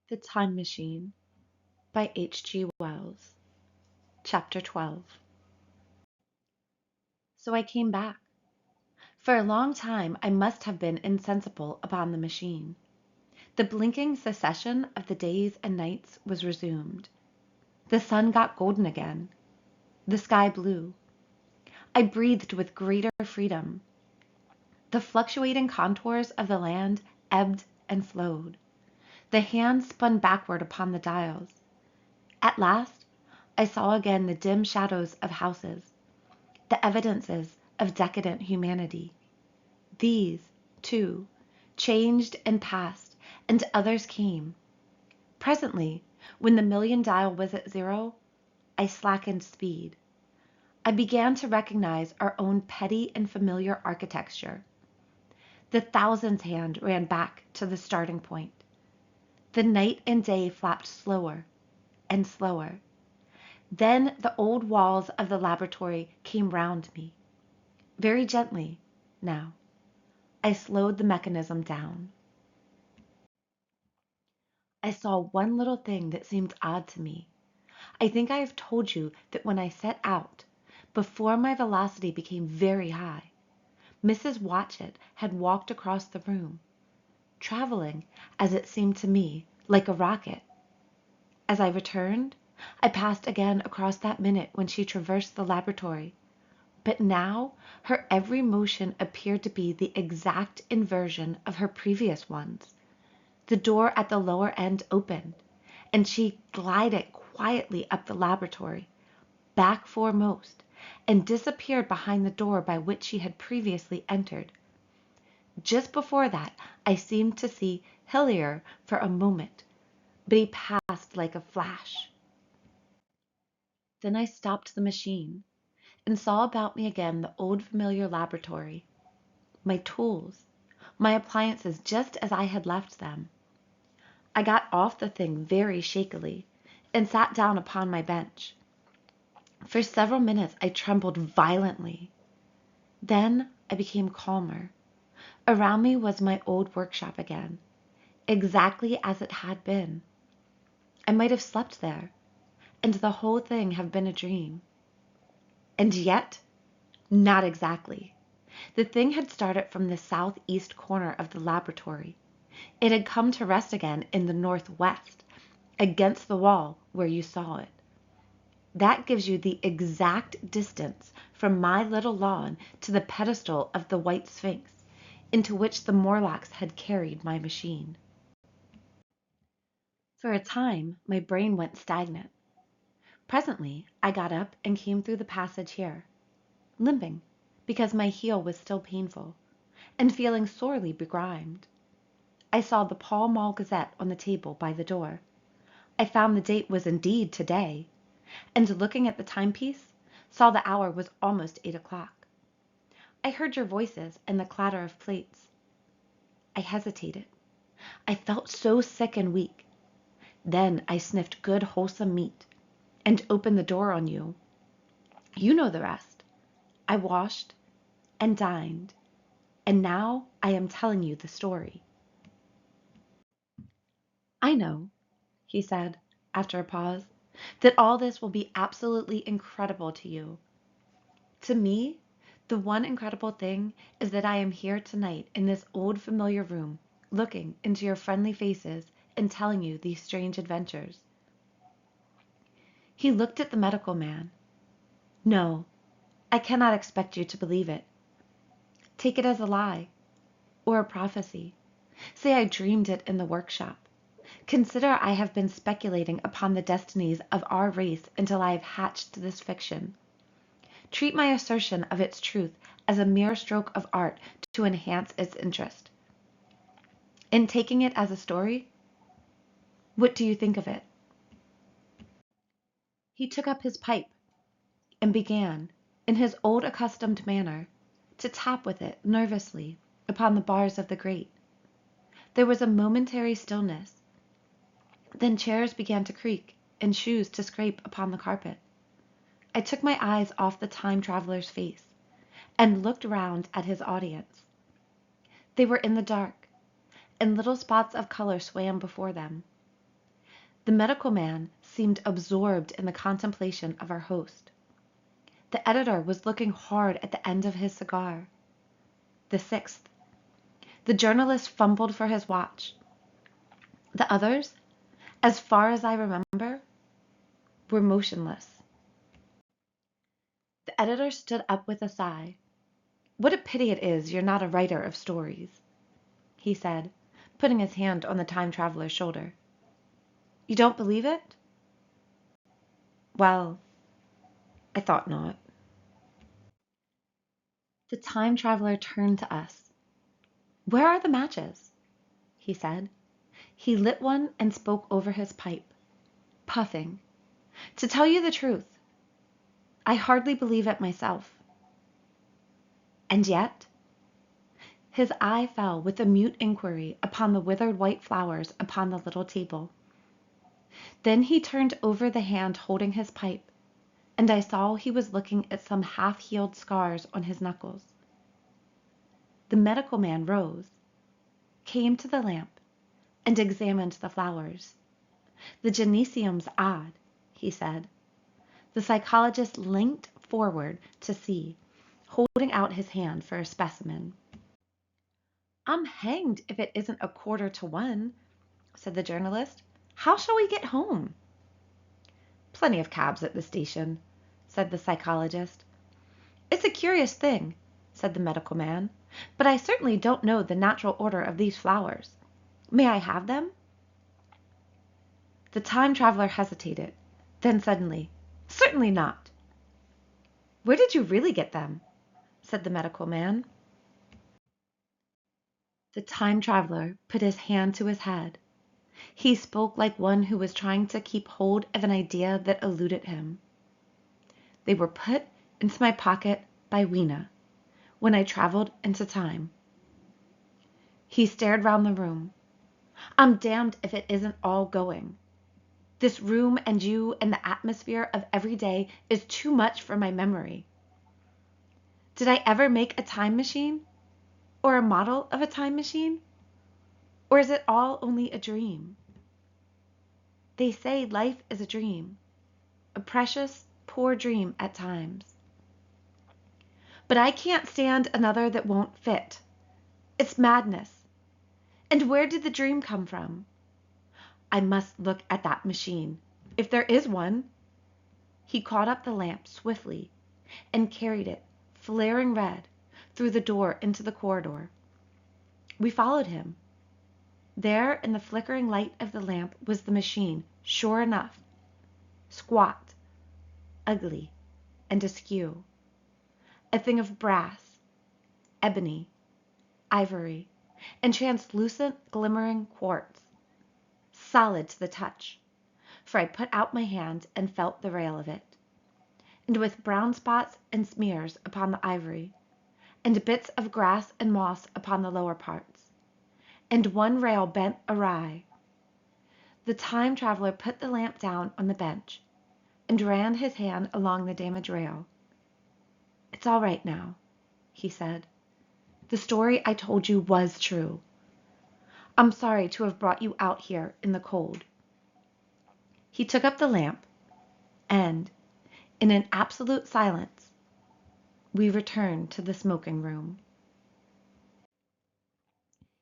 The Time Machine by H.G. Wells. Chapter 12. So I came back. For a long time I must have been insensible upon the machine. The blinking succession of the days and nights was resumed. The sun got golden again. The sky blue. I breathed with greater freedom. The fluctuating contours of the land ebbed and flowed. The hands spun backward upon the dials. At last I saw again the dim shadows of houses, the evidences of decadent humanity. These, too, changed and passed, and others came. Presently, when the million dial was at zero, I slackened speed. I began to recognize our own petty and familiar architecture. The thousands hand ran back to the starting point. The night and day flapped slower and slower. Then the old walls of the laboratory came round me. Very gently, now. I slowed the mechanism down. I saw one little thing that seemed odd to me. I think I have told you that when I set out, before my velocity became very high, Mrs. Watchett had walked across the room, traveling, as it seemed to me, like a rocket. As I returned, I passed again across that minute when she traversed the laboratory. But now her every motion appeared to be the exact inversion of her previous ones. The door at the lower end opened, and she glided quietly up the laboratory, back foremost, and disappeared behind the door by which she had previously entered. Just before that I seemed to see Hillier for a moment, but he passed like a flash. Then I stopped the machine, and saw about me again the old familiar laboratory, my tools, my appliances just as I had left them. I got off the thing very shakily, and sat down upon my bench. For several minutes I trembled violently. Then I became calmer. Around me was my old workshop again, exactly as it had been. I might have slept there, and the whole thing have been a dream. And yet, not exactly. The thing had started from the southeast corner of the laboratory. It had come to rest again in the northwest, against the wall where you saw it. That gives you the exact distance from my little lawn to the pedestal of the White Sphinx, into which the Morlocks had carried my machine. For a time my brain went stagnant. Presently I got up and came through the passage here, limping, because my heel was still painful, and feeling sorely begrimed. I saw the Pall Mall Gazette on the table by the door. I found the date was indeed today, and looking at the timepiece, saw the hour was almost 8 o'clock. I heard your voices and the clatter of plates. I hesitated. I felt so sick and weak. Then I sniffed good wholesome meat, and opened the door on you. You know the rest. I washed and dined, and now I am telling you the story. I know, he said, after a pause, that all this will be absolutely incredible to you. To me, the one incredible thing is that I am here tonight in this old familiar room, looking into your friendly faces and telling you these strange adventures. He looked at the medical man. No, I cannot expect you to believe it. Take it as a lie, or a prophecy. Say I dreamed it in the workshop. Consider I have been speculating upon the destinies of our race until I have hatched this fiction. Treat my assertion of its truth as a mere stroke of art to enhance its interest. In taking it as a story, what do you think of it? He took up his pipe and began, in his old accustomed manner, to tap with it nervously upon the bars of the grate. There was a momentary stillness. Then chairs began to creak and shoes to scrape upon the carpet. I took my eyes off the time traveler's face and looked round at his audience. They were in the dark, and little spots of color swam before them. The medical man seemed absorbed in the contemplation of our host. The editor was looking hard at the end of his cigar. The sixth. The journalist fumbled for his watch. The others, as far as I remember, were motionless. The editor stood up with a sigh. "What a pity it is you're not a writer of stories," he said, putting his hand on the time traveler's shoulder. "You don't believe it?" "Well, I thought not." The time traveler turned to us. "Where are the matches?" he said. He lit one and spoke over his pipe, puffing. "To tell you the truth, I hardly believe it myself." "And yet?" His eye fell with a mute inquiry upon the withered white flowers upon the little table. Then he turned over the hand holding his pipe, and I saw he was looking at some half-healed scars on his knuckles. The medical man rose, came to the lamp, and examined the flowers. "The gynecium's odd," he said. The psychologist leant forward to see, holding out his hand for a specimen. "I'm hanged if it isn't 1:15, said the journalist. "How shall we get home?" "Plenty of cabs at the station," said the psychologist. "It's a curious thing," said the medical man, "but I certainly don't know the natural order of these flowers. May I have them?" The time traveler hesitated, then suddenly, "Certainly not." "Where did you really get them?" said the medical man. The time traveler put his hand to his head. He spoke like one who was trying to keep hold of an idea that eluded him. "They were put into my pocket by Weena when I traveled into time." He stared round the room. "I'm damned if it isn't all going. This room and you and the atmosphere of every day is too much for my memory. Did I ever make a time machine? Or a model of a time machine? Or is it all only a dream? They say life is a dream, a precious, poor dream at times. But I can't stand another that won't fit. It's madness. And where did the dream come from? I must look at that machine, if there is one." He caught up the lamp swiftly and carried it, flaring red, through the door into the corridor. We followed him. There in the flickering light of the lamp was the machine, sure enough. Squat, ugly, and askew. A thing of brass, ebony, ivory, and translucent glimmering quartz. Solid to the touch, for I put out my hand and felt the rail of it, and with brown spots and smears upon the ivory, and bits of grass and moss upon the lower parts, and one rail bent awry. The time traveler put the lamp down on the bench, and ran his hand along the damaged rail. "It's all right now," he said. "The story I told you was true. I'm sorry to have brought you out here in the cold." He took up the lamp, and, in an absolute silence, we returned to the smoking room.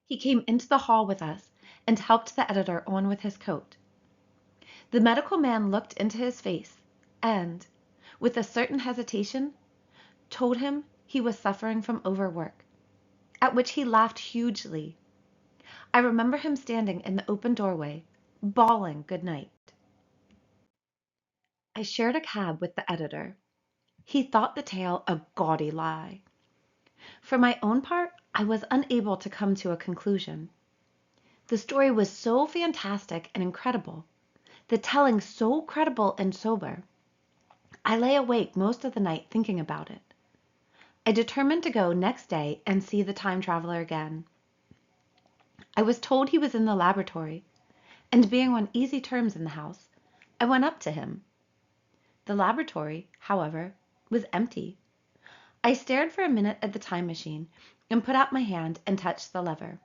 He came into the hall with us and helped the editor on with his coat. The medical man looked into his face and, with a certain hesitation, told him he was suffering from overwork, at which he laughed hugely. I remember him standing in the open doorway, bawling good night. I shared a cab with the editor. He thought the tale a gaudy lie. For my own part, I was unable to come to a conclusion. The story was so fantastic and incredible, the telling so credible and sober. I lay awake most of the night thinking about it. I determined to go next day and see the time traveler again. I was told he was in the laboratory, and being on easy terms in the house, I went up to him. The laboratory, however, was empty. I stared for a minute at the time machine and put out my hand and touched the lever.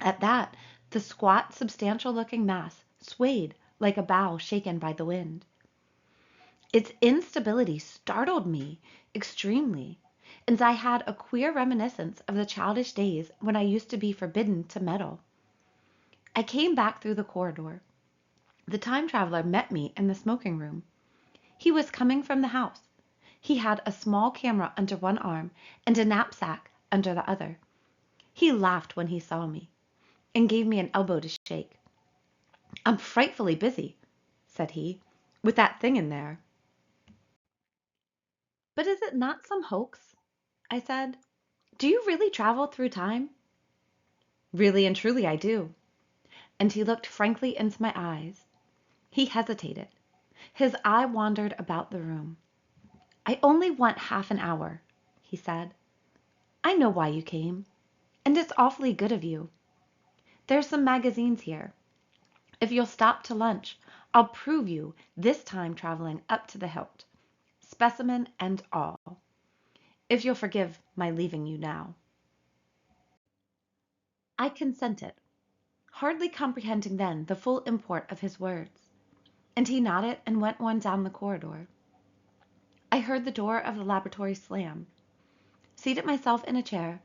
At that, the squat, substantial-looking mass swayed like a bough shaken by the wind. Its instability startled me extremely, and I had a queer reminiscence of the childish days when I used to be forbidden to meddle. I came back through the corridor. The time traveler met me in the smoking room. He was coming from the house. He had a small camera under one arm and a knapsack under the other. He laughed when he saw me and gave me an elbow to shake. "I'm frightfully busy," said he, "with that thing in there." "But is it not some hoax?" I said. "Do you really travel through time?" "Really and truly I do." And he looked frankly into my eyes. He hesitated. His eye wandered about the room. "I only want half an hour," he said. "I know why you came, and it's awfully good of you. There's some magazines here. If you'll stop to lunch, I'll prove you this time traveling up to the hilt, specimen and all. If you'll forgive my leaving you now." I consented, hardly comprehending then the full import of his words, and he nodded and went on down the corridor. I heard the door of the laboratory slam, seated myself in a chair,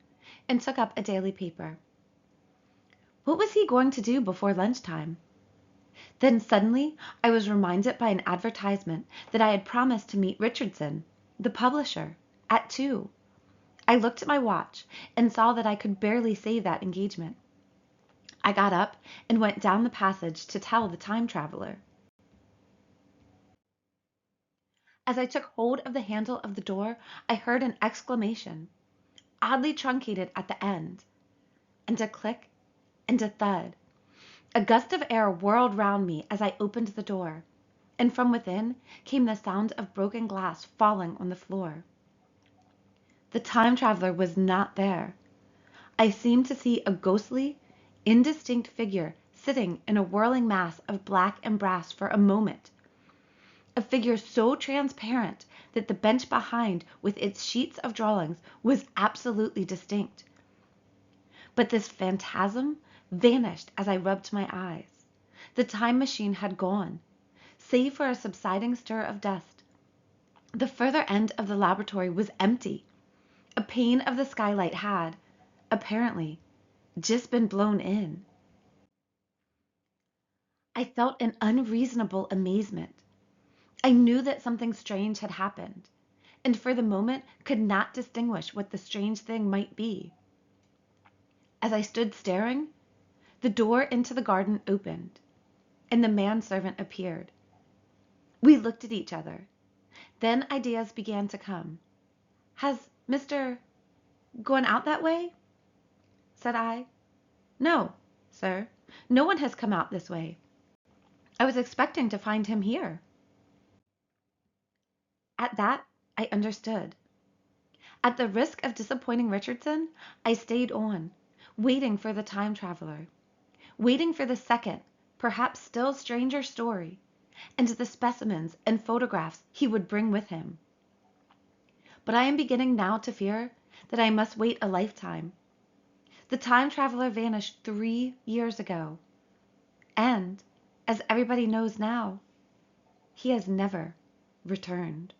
and took up a daily paper. What was he going to do before lunchtime? Then suddenly I was reminded by an advertisement that I had promised to meet Richardson, the publisher, at 2. I looked at my watch and saw that I could barely save that engagement. I got up and went down the passage to tell the time traveler. As I took hold of the handle of the door, I heard an exclamation, oddly truncated at the end, and a click and a thud. A gust of air whirled round me as I opened the door, and from within came the sound of broken glass falling on the floor. The time traveler was not there. I seemed to see a ghostly, indistinct figure sitting in a whirling mass of black and brass for a moment, a figure so transparent that the bench behind with its sheets of drawings was absolutely distinct. But this phantasm vanished as I rubbed my eyes. The time machine had gone, save for a subsiding stir of dust. The further end of the laboratory was empty. A pane of the skylight had, apparently, just been blown in. I felt an unreasonable amazement. I knew that something strange had happened, and for the moment could not distinguish what the strange thing might be. As I stood staring, the door into the garden opened, and the manservant appeared. We looked at each other. Then ideas began to come. "Has Mr. gone out that way?" said I. "No, sir. No one has come out this way. I was expecting to find him here." At that, I understood. At the risk of disappointing Richardson, I stayed on, waiting for the time traveler, waiting for the second, perhaps still stranger story, and the specimens and photographs he would bring with him. But I am beginning now to fear that I must wait a lifetime. The time traveler vanished 3 years ago, and, as everybody knows now, he has never returned.